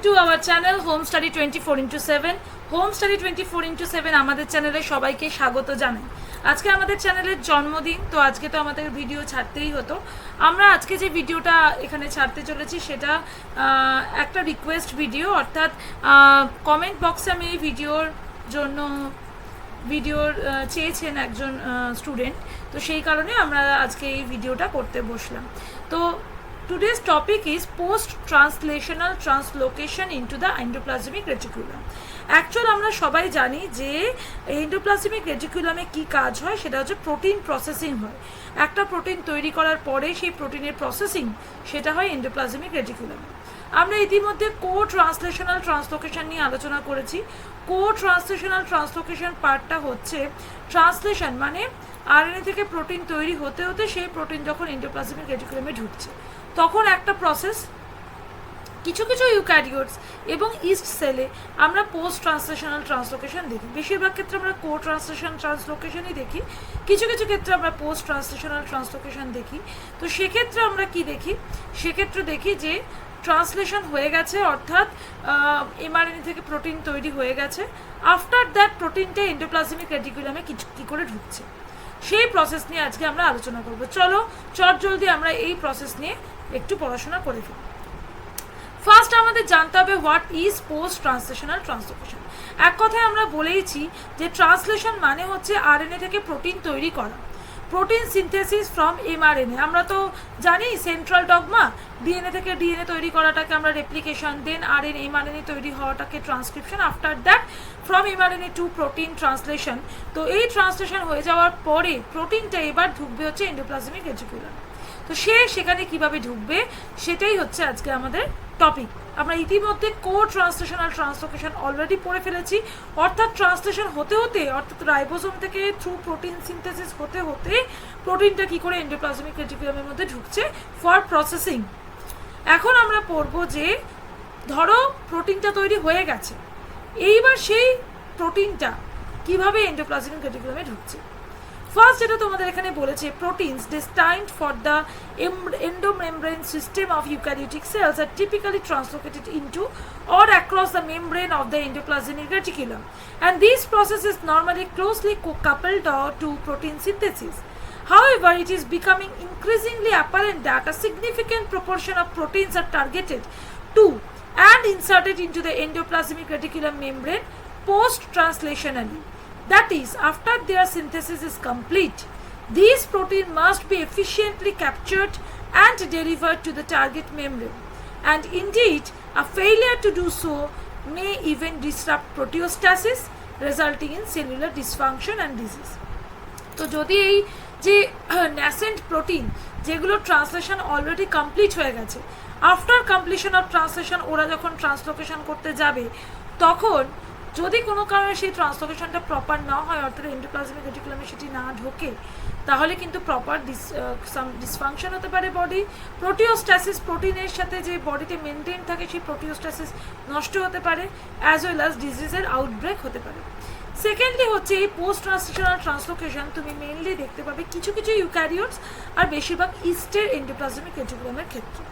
To our channel home study 24x7। Home study 24x7 আমাদের চ্যানেলে সবাইকে স্বাগত জানাই। আজকে আমাদের চ্যানেলের জন্মদিন, তো আজকে তো আমাদের ভিডিও ছাড়তেই হতো। আমরা আজকে যে ভিডিওটা এখানে ছাড়তে চলেছি সেটা একটা রিকোয়েস্ট ভিডিও, অর্থাৎ কমেন্ট বক্সে আমি এই ভিডিওর চেয়েছেন একজন স্টুডেন্ট, তো সেই কারণে আমরা আজকে এই ভিডিওটা করতে বসলাম। তো today's topic is post-translational translocation into the endoplasmic reticulum. Actually আমরা সবাই জানি যে এন্ডোপ্লাজমিক রেটিকুলামে কী কাজ হয়, সেটা হচ্ছে প্রোটিন প্রসেসিং হয়। একটা প্রোটিন তৈরি করার পরে সেই প্রোটিনের প্রসেসিং সেটা হয় এন্ডোপ্লাজমিক রেটিকুলামে। আমরা ইতিমধ্যে ট্রান্সলেশনাল ট্রান্সলোকেশন নিয়ে আলোচনা করেছি। ট্রান্সলেশনাল ট্রান্সলোকেশন পার্টটা হচ্ছে ট্রান্সলেশন, মানে আরএনএ থেকে প্রোটিন তৈরি হতে হতে সেই প্রোটিন যখন এন্ডোপ্লাজমিক রেটিকুলামে ঢুকছে, তখন একটা প্রসেস কিছু কিছু ইউক্যারিওটস এবং ইস্ট সেলে আমরা পোস্ট ট্রান্সলেশনাল ট্রান্সলোকেশন দেখি। বেশিরভাগ ক্ষেত্রে আমরা ট্রান্সলেশন ট্রান্সলোকেশনই দেখি, কিছু কিছু ক্ষেত্রে আমরা পোস্ট ট্রান্সলেশনাল ট্রান্সলোকেশন দেখি। তো সেক্ষেত্রে আমরা কি দেখি, সেক্ষেত্রে দেখি যে ট্রান্সলেশন হয়ে গেছে, অর্থাৎ এমআরএনএ থেকে প্রোটিন তৈরি হয়ে গেছে। আফটার দ্যাট প্রোটিনটা এন্ডোপ্লাজমিক রেটিকুলামে কী করে ঢুকছে, সেই প্রসেস নিয়ে আজকে আমরা আলোচনা করব। চলো জলদি আমরা এই প্রসেস নিয়ে একটু পড়াশোনা করে ফেলি। ফার্স্ট আমাদের জানতে হবে what is post translational translocation. এক কথায় আমরা বলেইছি যে ট্রান্সলেশন মানে হচ্ছে আরএনএ থেকে প্রোটিন তৈরি করা, প্রোটিন সিনথেসিস ফ্রম এমআরএনএ। আমরা তো জানি সেন্ট্রাল ডগমা, ডিএনএ থেকে ডিএনএ তৈরি করাটাকে আমরা রেপ্লিকেশন, দেন আরএনএ এমআরএনএ তৈরি হওয়াটাকে transcription, after that from mRNA to protein translation. তো এই ট্রান্সলেশন হয়ে যাওয়ার পরে প্রোটিনটা এবার ঢুকবে হচ্ছে এন্ডোপ্লাজমিক রেটিকুলাম। তো সেখানে কিভাবে ঢুকবে সেটাই হচ্ছে আজকে আমাদের টপিক। আমরা ইতিমধ্যে ট্রান্সলেশনাল ট্রান্সলোকেশন অলরেডি পড়ে ফেলেছি, অর্থাৎ ট্রান্সলেশন হতে হতে, অর্থাৎ রাইবোসোম থেকে থ্রু প্রোটিন সিনথেসিস হতে হতে প্রোটিনটা কী করে এন্ডোপ্লাজমিক রেটিকুলামের মধ্যে ঢুকছে ফর প্রসেসিং। এখন আমরা পড়বো যে ধরো প্রোটিনটা তৈরি হয়ে গেছে, এইবার সেই প্রোটিনটা কিভাবে এন্ডোপ্লাজমিক রেটিকুলামে ঢুকছে। ফার্স্ট যেটা তোমাদের এখানে বলেছে, proteins destined for the endomembrane system of eukaryotic cells are typically translocated into or across the membrane of the endoplasmic reticulum, and these processes normally closely coupled to protein synthesis. However, it is becoming increasingly apparent that a significant proportion of proteins are targeted to and inserted into the endoplasmic reticulum membrane post-translationally. That is, after their synthesis is complete, these proteins must be efficiently captured and delivered to the target membrane. And indeed, a failure to do so may even disrupt proteostasis, resulting in cellular dysfunction and disease. তো যদি এই যে nascent protein যেগুলো translation already complete হয়ে গেছে, after completion of translation ওরা যখন translocation করতে যাবে, তখন যদি কোনো কারণে সেই ট্রান্সলোকেশনটা প্রপার না হয়, অর্থাৎ এন্ডোপ্লাজমিক রেটিকুলামে সেটি না ঢোকে, তাহলে কিন্তু প্রপার ডিসফাংশন হতে পারে বডি। প্রোটিওস্ট্যাসিস, প্রোটিনের সাথে যে বডিতে মেনটেন থাকে সেই প্রোটিওস্ট্যাসিস নষ্ট হতে পারে, অ্যাজ ওয়েল অ্যাজ ডিজিজের আউটব্রেক হতে পারে। সেকেন্ডলি হচ্ছে এই পোস্ট ট্রান্সলেশনাল ট্রান্সলোকেশন তুমি মেইনলি দেখতে পাবে কিছু কিছু ইউক্যারিওটস আর বেশিরভাগ ইস্টের এন্ডোপ্লাজমিক রেটিকুলামের ক্ষেত্রে।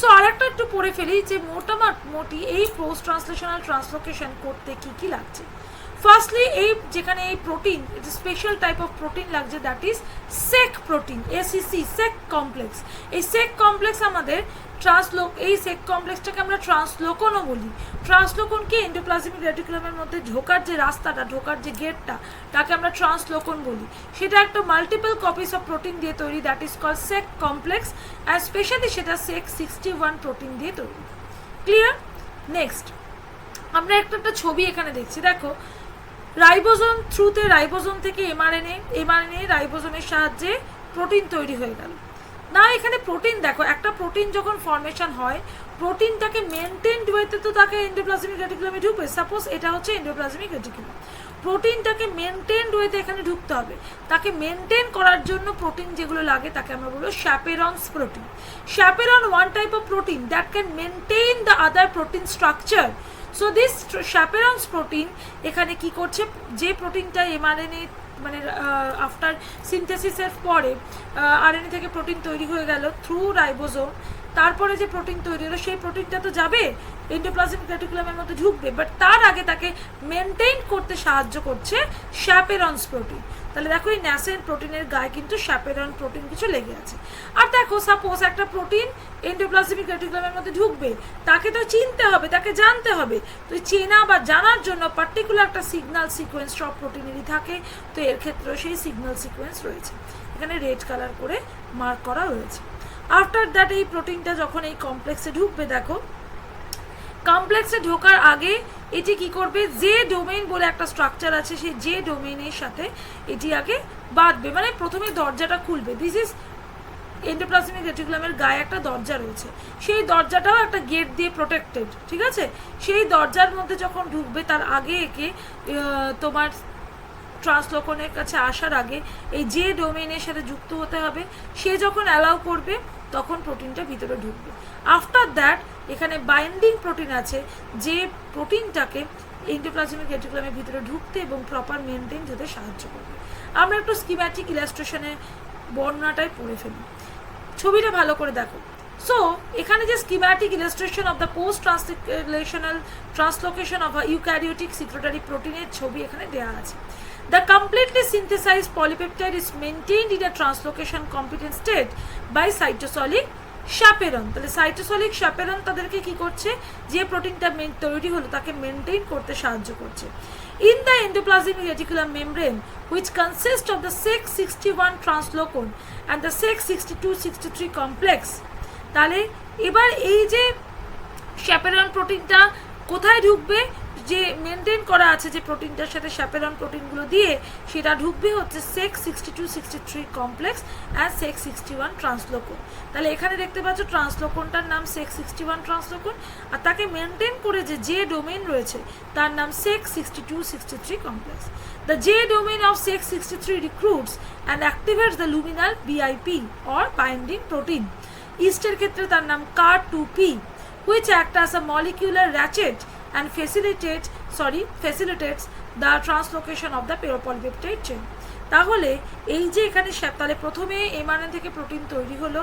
সো আর একটা একটু পড়ে ফেলি যে মোটামুটি এই পোস্ট ট্রান্সলেশনাল ট্রান্সলোকেশন করতে কী কী লাগছে। ফার্স্টলি এই যেখানে এই প্রোটিন, এটা স্পেশাল টাইপ অফ প্রোটিন লাগছে, দ্যাট ইজ সেক প্রোটিন, এসিসি, সেক কমপ্লেক্স। এই সেক কমপ্লেক্স আমাদের এই সেক কমপ্লেক্সটাকে আমরা ট্রান্সলোকনও বলি। ট্রান্সলোকনকে এন্ডোপ্লাজমিক রেটিকুলামের মধ্যে ঢোকার যে রাস্তাটা, ঢোকার যে গেটটা, তাকে আমরা ট্রান্সলোকন বলি। সেটা একটা মাল্টিপল কপিস অফ প্রোটিন দিয়ে তৈরি, that is call sec complex, and specially সেটা সেক 61 প্রোটিন দিয়ে তৈরি। ক্লিয়ার? নেক্সট আমরা একটা ছবি এখানে দেখছি, দেখো রাইবোজোম থ্রুতে, রাইবোজোম থেকে এমআরএনএ রাইবোজোমের সাহায্যে প্রোটিন তৈরি হয়ে গেল। না, এখানে প্রোটিন দেখো, একটা প্রোটিন যখন ফর্মেশন হয়, প্রোটিনটাকে মেনটেন্ড ওয়েতে তো তাকে এন্ডোপ্লাজমিক রেটিকুলামে ঢুকবে। সাপোজ এটা হচ্ছে এন্ডোপ্লাজমিক রেটিকুলাম, প্রোটিনটাকে মেনটেন্ড ওয়েতে এখানে ঢুকতে হবে। তাকে মেনটেন করার জন্য প্রোটিন যেগুলো লাগে তাকে আমরা বলবো chaperones protein. Chaperone one type of protein that can maintain the other protein structure so this chaperones protein এখানে কি করছে, যে প্রোটিনটা এমআরএনএ মানে আফটার সিনথেসিসের পরে আরএনএ থেকে প্রোটিন তৈরি হয়ে গেল থ্রু রাইবোজোম, তারপরে যে প্রোটিন তৈরি হলো সেই প্রোটিনটা তো যাবে এন্ডোপ্লাজমিক রেটিকুলামের মধ্যে ঢুকবে, বাট তার আগে তাকে মেনটেন করতে সাহায্য করছে chaperones প্রোটিন। তাহলে দেখো এই ন্যাসেন্ট প্রোটিনের গায়ে কিন্তু chaperone প্রোটিন কিছু লেগে আছে। আর দেখো সাপোজ একটা প্রোটিন এন্ডোপ্লাজমিক রেটিকুলামের মধ্যে ঢুকবে, তাকে তো চিনতে হবে, তাকে জানতে হবে। তো চেনা বা জানার জন্য পার্টিকুলার একটা সিগন্যাল সিকোয়েন্স সব প্রোটিনেরই থাকে, তো এর ক্ষেত্রেও সেই সিগন্যাল সিকোয়েন্স রয়েছে, এখানে রেড কালার করে মার্ক করা রয়েছে। আফটার দ্যাট এই প্রোটিনটা যখন এই কমপ্লেক্সে ঢুকবে, দেখো কমপ্লেক্সে ঢোকার আগে এটি কি করবে, যে ডোমেইন বলে একটা স্ট্রাকচার আছে সেই যে ডোমেইনের সাথে এটি আগে বাঁধবে, মানে প্রথমে দরজাটা খুলবে। দিস ইজ এন্ডোপ্লাজমিক রেটিকুলামের গায়ে একটা দরজা রয়েছে, সেই দরজাটাও একটা গেট দিয়ে প্রোটেক্টেড, ঠিক আছে। সেই দরজার মধ্যে যখন ঢুকবে তার আগে একে তোমার ট্রান্সলোকনের কাছে আসার আগে এই যে ডোমেইনের সাথে যুক্ত হতে হবে, সে যখন অ্যালাউ করবে তখন প্রোটিনটা ভিতরে ঢুকবে। আফটার দ্যাট এখানে বাইন্ডিং প্রোটিন আছে, যে প্রোটিনটাকে এন্ডোপ্লাজমিক রেটিকুলামের ভিতরে ঢুকতে এবং প্রপার মেনটেন হতে সাহায্য করবে। আমরা একটু স্কিম্যাটিক ইলাস্ট্রেশনে বর্ণনাটাই পড়ে ফেলি, ছবিটা ভালো করে দেখো। সো এখানে যে schematic illustration of the post translational translocation of eukaryotic secretary প্রোটিনের ছবি এখানে দেওয়া আছে। The completely synthesized polypeptide is maintained in a translocation competent state by cytosolic chaperone। তাহলে সাইটোসলিক chaperone তাদেরকে কি করছে, যে প্রোটিনটা তৈরি হলো তাকে মেনটেন করতে সাহায্য করছে। In the endoplasmic reticulum membrane, which consists of the Sec61 translocon and the Sec62-63 complex, তাহলে এবার এই যে chaperone প্রোটিনটা কোথায় ঢুকবে, যে মেনটেন করা আছে যে প্রোটিনটার সাথে chaperone প্রোটিনগুলো দিয়ে, সেটা ঢুকবে হচ্ছে Sec62-63 কমপ্লেক্স অ্যান্ড Sec61 ট্রান্সলোকন। তাহলে এখানে দেখতে পাচ্ছ ট্রান্সলোকনটার নাম Sec61 ট্রান্সলোকন, আর তাকে মেনটেন করে যে ডোমেইন রয়েছে তার নাম Sec62-63 complex. The J domain of Sec63 recruits and activates the luminal BIP or binding protein। ইস্টের ক্ষেত্রে তার নাম CAR2P, which act as a molecular ratchet and facilitates the translocation of the polypeptide chain। তাহলে এই যে এখানে তাহলে প্রথমে এমআরএনএ থেকে প্রোটিন তৈরি হলো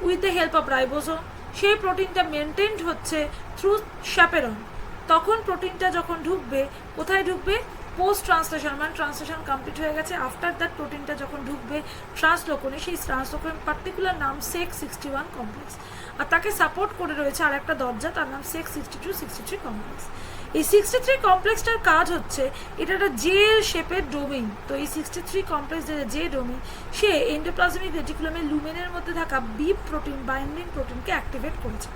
with the help of ribosome, সেই প্রোটিনটা মেনটেনড হচ্ছে থ্রু chaperone। তখন প্রোটিনটা যখন ঢুকবে, কোথায় ঢুকবে, পোস্ট ট্রান্সলেশন, মানে ট্রান্সলেশন কমপ্লিট হয়ে গেছে, আফটার দ্যাট প্রোটিনটা যখন ঢুকবে ট্রান্সলোকনে, সেই ট্রান্সলোকন পার্টিকুলার নাম Sec61 কমপ্লেক্স, আর তাকে সাপোর্ট করে রয়েছে আর একটা দরজা, তার নাম Sec62-63 কমপ্লেক্স। এই 63 কমপ্লেক্সটার কাজ হচ্ছে, এটা একটা জে শেপের ডোমেইন। তো এই 63 কমপ্লেক্স যে ডোমেইন, সে এন্ডোপ্লাজমিক রেটিকুলামের লুমেনের মধ্যে থাকা বিপ প্রোটিন বাইন্ডিং প্রোটিনকে অ্যাক্টিভেট করেছে।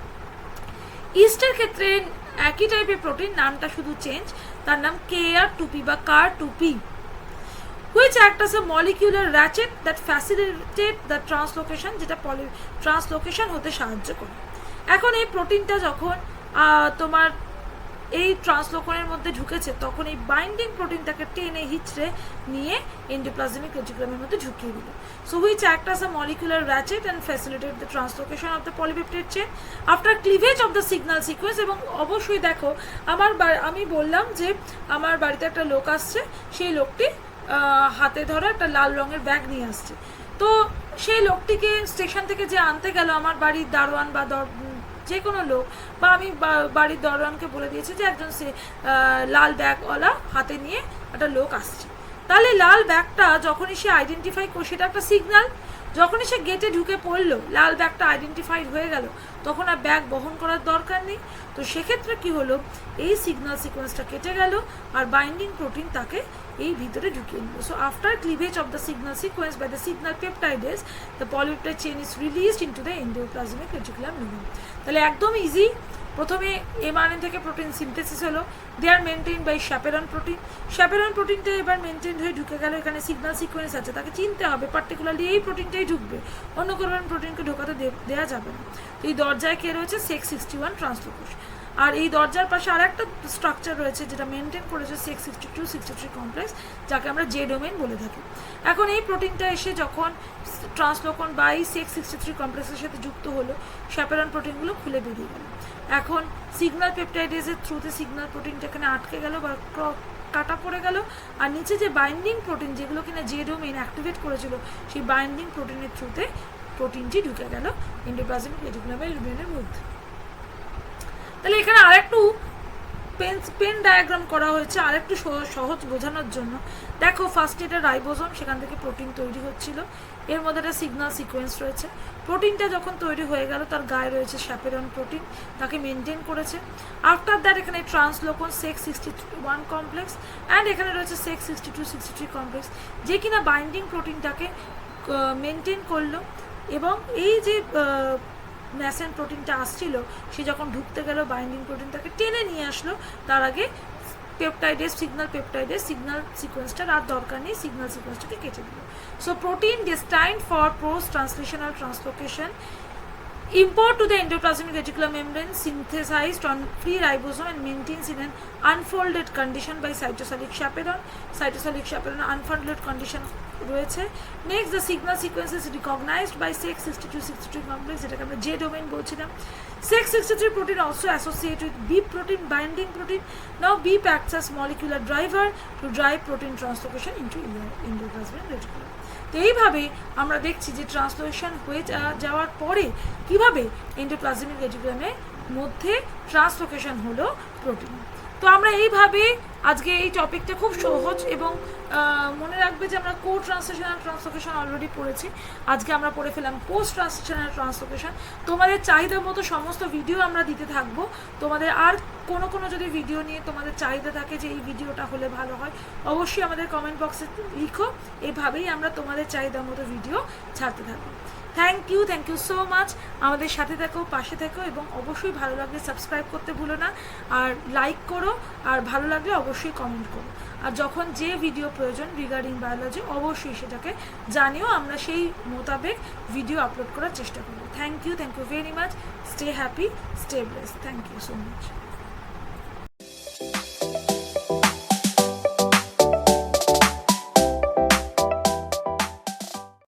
ইস্টের ক্ষেত্রে একই টাইপের প্রোটিন, নামটা শুধু চেঞ্জ, তার নাম KR2P বা CAR2P, which act as a molecular ratchet that facilitate the translocation, যেটা ট্রান্সলোকেশন হতে সাহায্য করে। এখন এই প্রোটিনটা যখন তোমার এই ট্রান্সলোকনের মধ্যে ঢুকেছে, তখন এই বাইন্ডিং প্রোটিনটাকে টেনে হিচড়ে নিয়ে এন্ডোপ্লাজমিক রেটিকুলামের মধ্যে ঢুকিয়ে দিল। So which act as a molecular ratchet and facilitate the translocation of the polypeptide chain after cleavage of the signal sequence. এবং অবশ্যই দেখো, আমি বললাম যে আমার বাড়িতে একটা লোক আসছে, সেই লোকটি হাতে ধরে একটা লাল রঙের ব্যাগ নিয়ে আসছে। তো সেই লোকটিকে স্টেশন থেকে যে আনতে গেল, আমার বাড়ির দারোয়ান বা যে কোনো লোক, বা আমি বাড়ির দরওয়ানকে বলে দিয়েছি যে একজন সে লাল ব্যাগওয়ালা হাতে নিয়ে একটা লোক আসছে। তাহলে লাল ব্যাগটা যখনই সে আইডেন্টিফাই করে, সেটা একটা সিগন্যাল, যখনই সে গেটে ঢুকে পড়লো, লাল ব্যাগটা আইডেন্টিফাইড হয়ে গেল, তখন আর ব্যাগ বহন করার দরকার নেই। তো সেক্ষেত্রে কি হলো, এই সিগন্যাল সিকোয়েন্সটা কেটে গেল আর বাইন্ডিং প্রোটিন তাকে এই ভিতরে ঢুকিয়ে নিল। So after cleavage of the signal sequence by the signal peptidase, the polypeptide chain is released into the endoplasmic reticulum lumen. তাহলে একদম ইজি, প্রথমে এমআরএনএ থেকে প্রোটিন সিনথেসিস হলো, they are maintain by chaperone protein. chaperone প্রোটিনটা এবার maintain হয়ে ঢুকে গেল, এখানে সিগন্যাল সিকোয়েন্স আছে, তাকে চিনতে হবে পার্টিকুলারলি এই প্রোটিনটাই ঢুকবে, অন্য কোনো প্রোটিনকে ঢোকাতে দেওয়া যাবে না। তো এই দরজায় কে রয়েছে, Sec61 ট্রান্সলোকেশন। আর এই দরজার পাশে আর একটা স্ট্রাকচার রয়েছে যেটা মেনটেন করেছে CEC62-63 কমপ্লেক্স, যাকে আমরা জে ডোমেন বলে থাকি। এখন এই প্রোটিনটা এসে যখন ট্রান্সলোকন বাই CEC63 কমপ্লেক্সের সাথে যুক্ত হলো, চ্যাপেরন প্রোটিনগুলো খুলে বেরিয়ে গেল। এখন সিগন্যাল পেপটাইডেজের থ্রুতে সিগন্যাল প্রোটিনটা এখানে আটকে গেল বা কাটা পড়ে গেল, আর নিচে যে বাইন্ডিং প্রোটিন যেগুলো কিনা জে ডোমেন অ্যাক্টিভেট করেছিল, সেই বাইন্ডিং প্রোটিনের থ্রুতে প্রোটিনটি ঢুকে গেল এন্ডোপ্লাজমিক রেটিকুলামের ইউনিয়নের মধ্যে। তাহলে এখানে আরেকটু পেন ডায়াগ্রাম করা হয়েছে আরেকটু সহজ বোঝানোর জন্য। দেখো ফার্স্ট এটা রাইবোজোম, সেখান থেকে প্রোটিন তৈরি হচ্ছিল, এর মধ্যে একটা সিগন্যাল সিকোয়েন্স রয়েছে। প্রোটিনটা যখন তৈরি হয়ে গেল তার গায়ে রয়েছে চ্যাপেরন প্রোটিন, তাকে মেনটেন করেছে। আফটার দ্যাট এখানে ট্রান্সলোকন CEC61 কমপ্লেক্স অ্যান্ড এখানে রয়েছে CEC62-63 কমপ্লেক্স, যে কিনা বাইন্ডিং প্রোটিনটাকে মেনটেন করলো। এবং এই যে ন্যাসেন্ট প্রোটিনটা আসছিল, সে যখন ঢুকতে গেল বাইন্ডিং প্রোটিনটাকে টেনে নিয়ে আসলো। তার আগে সিগন্যাল সিকোয়েন্সটার আর দরকার নেই, সিগন্যাল সিকোয়েন্সটাকে কেটে দিল। So protein destined for post translational translocation import to the endoplasmic reticulum membrane, synthesized on free ribosome and maintains in an unfolded condition by cytosolic chaperone. Cytosolic chaperone unfolded condition রয়েছে। Next the signal sequence is recognised by CEC62-63 complex, যেটাকে আমরা J domain বলছিলাম। CEC63 protein also associated with B protein binding protein. Now B acts as molecular driver to drive protein translocation into endoplasmic reticulum. তো এইভাবে আমরা দেখছি যে translocation হয়ে যাওয়ার পরে কিভাবে এন্ডোপ্লাজমিক রেটিকুলামের মধ্যে ট্রান্সলোকেশন হলো প্রোটিন। তো আমরা এইভাবে আজকে এই টপিকটা খুব সহজ, এবং মনে রাখবে যে আমরা কো ট্রান্সলেশনাল ট্রান্সলোকেশন অলরেডি পড়েছি, আজকে আমরা পড়ে ফেলাম পোস্ট ট্রান্সলেশনাল ট্রান্সলোকেশন। তোমাদের চাহিদা মতো সমস্ত ভিডিও আমরা দিতে থাকবো। তোমাদের আর কোনো যদি ভিডিও নিয়ে তোমাদের চাহিদা থাকে যে এই ভিডিওটা হলে ভালো হয়, অবশ্যই আমাদের কমেন্ট বক্সে লিখো, এইভাবেই আমরা তোমাদের চাহিদা মতো ভিডিও ছাড়তে থাকবো। Thank you so much. আমাদের সাথে থেকো, পাশে থেকো, এবং অবশ্যই ভালো লাগলে সাবস্ক্রাইব করতে ভুলো না, আর লাইক করো, আর ভালো লাগলে অবশ্যই কমেন্ট করো। আর যখন যে ভিডিও প্রয়োজন রিগার্ডিং বায়োলজি অবশ্যই সেটাকে জানিও, আমরা সেই মোতাবেক ভিডিও আপলোড করার চেষ্টা করবো। Thank you very much. Stay happy, stay blessed. Thank you so much.